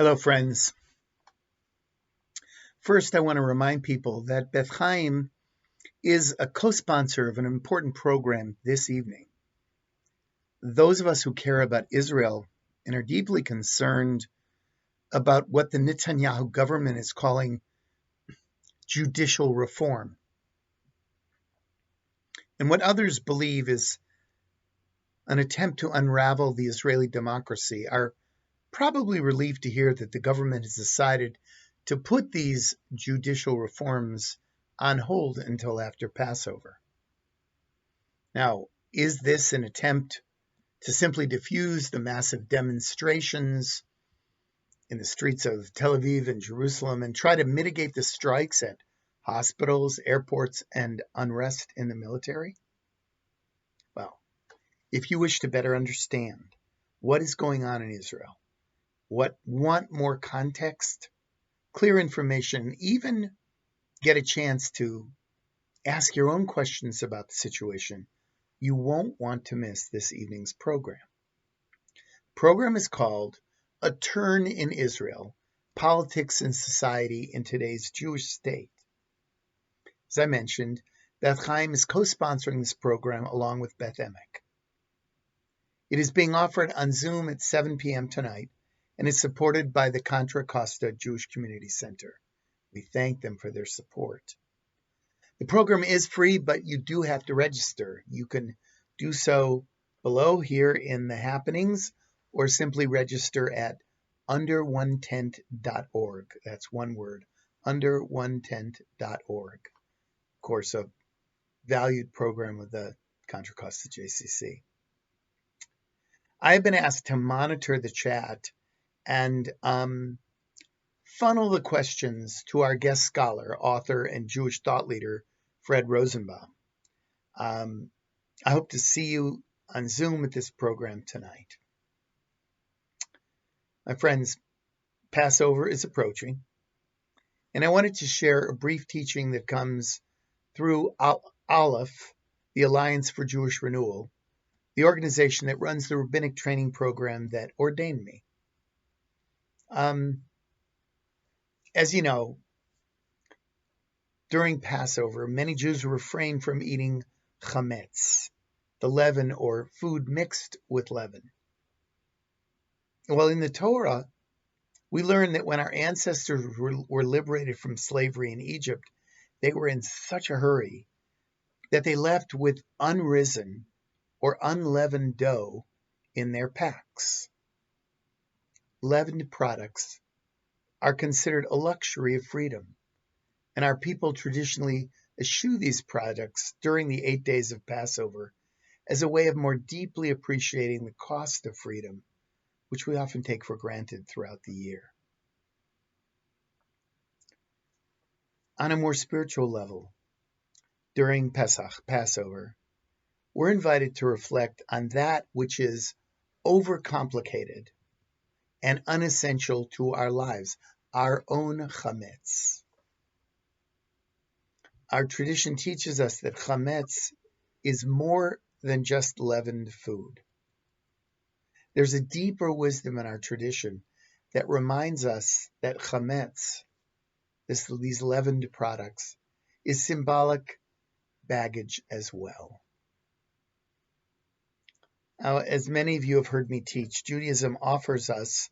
Hello, friends. First, I want to remind people that Beth Chaim is a co-sponsor of an important program this evening. Those of us who care about Israel and are deeply concerned about what the Netanyahu government is calling judicial reform, and what others believe is an attempt to unravel the Israeli democracy, are probably relieved to hear that the government has decided to put these judicial reforms on hold until after Passover. Now, is this an attempt to simply diffuse the massive demonstrations in the streets of Tel Aviv and Jerusalem and try to mitigate the strikes at hospitals, airports, and unrest in the military? Well, if you wish to better understand what is going on in Israel, want more context, clear information, even get a chance to ask your own questions about the situation, you won't want to miss this evening's program. The program is called A Turn in Israel, Politics and Society in Today's Jewish State. As I mentioned, Beth Chaim is co-sponsoring this program along with Beth Emek. It is being offered on Zoom at 7 p.m. tonight and is supported by the Contra Costa Jewish Community Center. We thank them for their support. The program is free, but you do have to register. You can do so below here in the happenings, or simply register at under1tent.org. That's one word, under1tent.org. Of course, a valued program of the Contra Costa JCC. I have been asked to monitor the chat and funnel the questions to our guest scholar, author, and Jewish thought leader, Fred Rosenbaum. I hope to see you on Zoom at this program tonight. My friends, Passover is approaching, and I wanted to share a brief teaching that comes through Aleph, the Alliance for Jewish Renewal, the organization that runs the rabbinic training program that ordained me. As you know, during Passover, many Jews refrain from eating chametz, the leaven or food mixed with leaven. Well, in the Torah, we learn that when our ancestors were liberated from slavery in Egypt, they were in such a hurry that they left with unrisen or unleavened dough in their packs. Leavened products are considered a luxury of freedom, and our people traditionally eschew these products during the 8 days of Passover as a way of more deeply appreciating the cost of freedom, which we often take for granted throughout the year. On a more spiritual level, during Passover, we're invited to reflect on that which is overcomplicated and unessential to our lives, our own chametz. Our tradition teaches us that chametz is more than just leavened food. There's a deeper wisdom in our tradition that reminds us that chametz, these leavened products, is symbolic baggage as well. Now, as many of you have heard me teach, Judaism offers us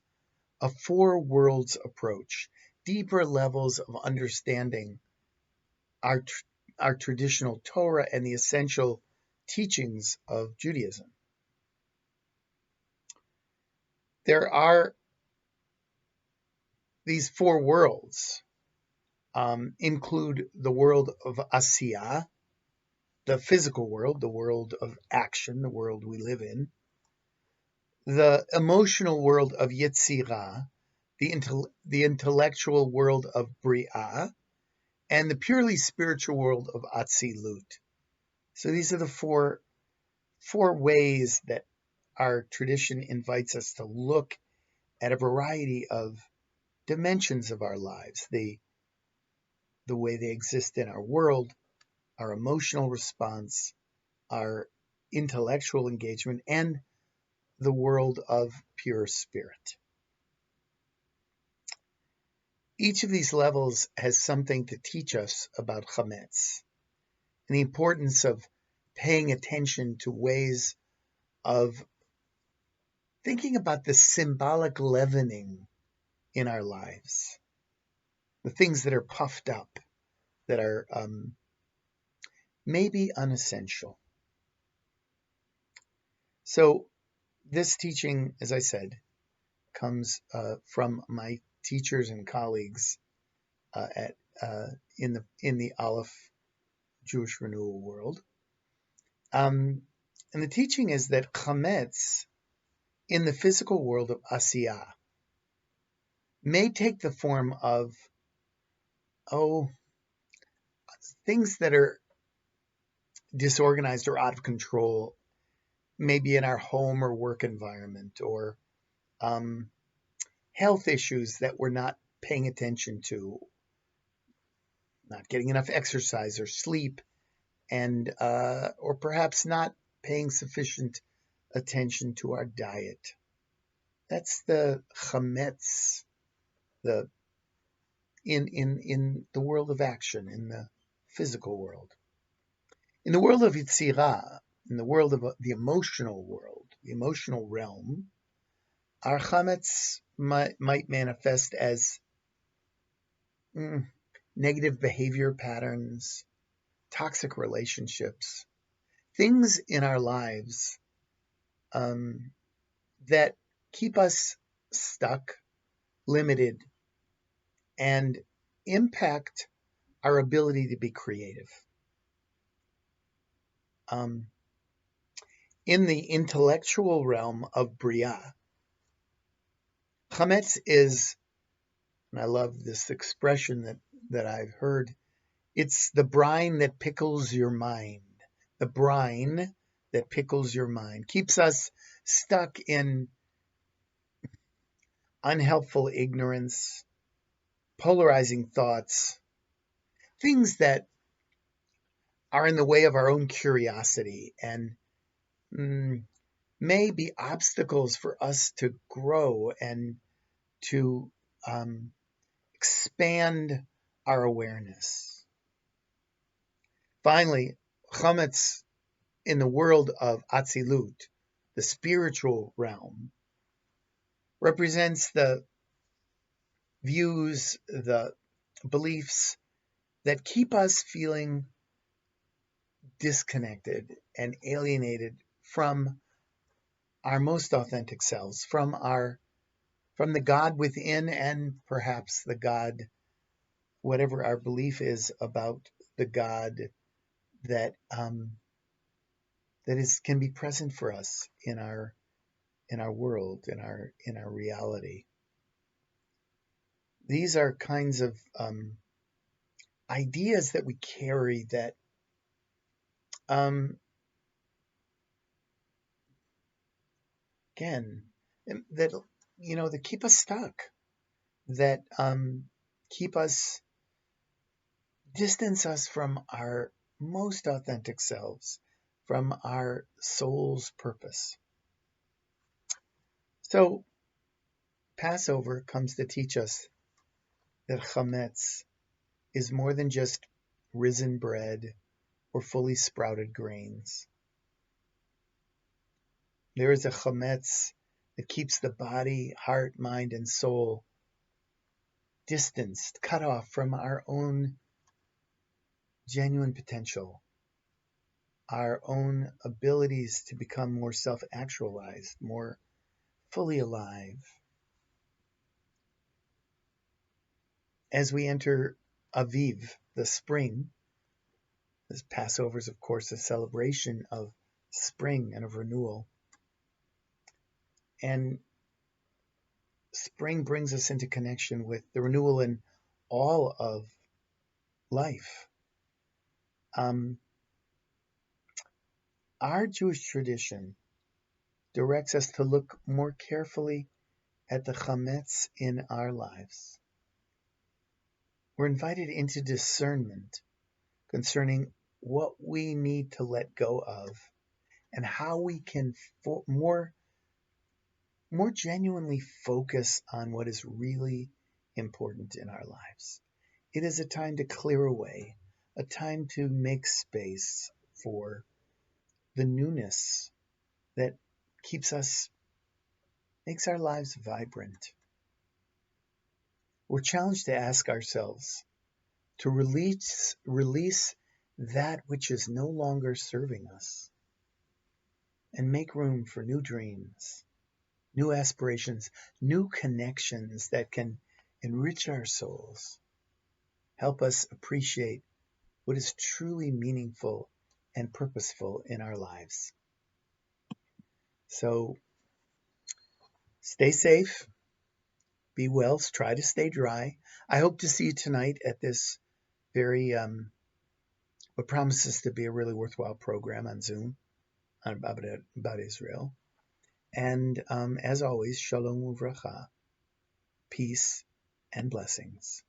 a four worlds approach, deeper levels of understanding our traditional Torah and the essential teachings of Judaism. There are these four worlds, include the world of Asiyah, the physical world, the world of action, the world we live in, the emotional world of Yetzirah, the intellectual world of Bri'ah, and the purely spiritual world of Atzilut. So these are the four ways that our tradition invites us to look at a variety of dimensions of our lives, the way they exist in our world, our emotional response, our intellectual engagement, and the world of pure spirit. Each of these levels has something to teach us about chametz and the importance of paying attention to ways of thinking about the symbolic leavening in our lives, the things that are puffed up, that are maybe unessential. So this teaching, as I said, comes from my teachers and colleagues in the Aleph Jewish Renewal world. And the teaching is that chametz in the physical world of asiyah may take the form of things that are disorganized or out of control, maybe in our home or work environment, or health issues that we're not paying attention to, not getting enough exercise or sleep, and or perhaps not paying sufficient attention to our diet. That's the chametz, in the world of action, in the physical world. In the world of Yitzirah, in the world of the emotional world, the emotional realm, our chametz might manifest as negative behavior patterns, toxic relationships, things in our lives that keep us stuck, limited, and impact our ability to be creative. In the intellectual realm of Bria, chametz is, and I love this expression that I've heard, it's the brine that pickles your mind. The brine that pickles your mind keeps us stuck in unhelpful ignorance, polarizing thoughts, things that are in the way of our own curiosity and may be obstacles for us to grow and to expand our awareness. Finally, chametz in the world of Atzilut, the spiritual realm, represents the views, the beliefs that keep us feeling disconnected and alienated from our most authentic selves, from the God within, and perhaps the God, whatever our belief is about the God that can be present for us in our world, in our reality. These are kinds of ideas that we carry that again, that keep us stuck, that distance us from our most authentic selves, from our soul's purpose. So Passover comes to teach us that chametz is more than just risen bread or fully sprouted grains. There is a chametz that keeps the body, heart, mind, and soul distanced, cut off from our own genuine potential, our own abilities to become more self-actualized, more fully alive. As we enter Aviv, the spring, this Passover is, of course, a celebration of spring and of renewal. And spring brings us into connection with the renewal in all of life. Our Jewish tradition directs us to look more carefully at the chametz in our lives. We're invited into discernment concerning what we need to let go of and how we can more genuinely focus on what is really important in our lives. It is a time to clear away, a time to make space for the newness that makes our lives vibrant. We're challenged to ask ourselves to release that which is no longer serving us and make room for new dreams, new aspirations, new connections that can enrich our souls, help us appreciate what is truly meaningful and purposeful in our lives. So stay safe, be well, try to stay dry. I hope to see you tonight at this very, what promises to be a really worthwhile program on Zoom about Israel. And as always, shalom uvracha, peace and blessings.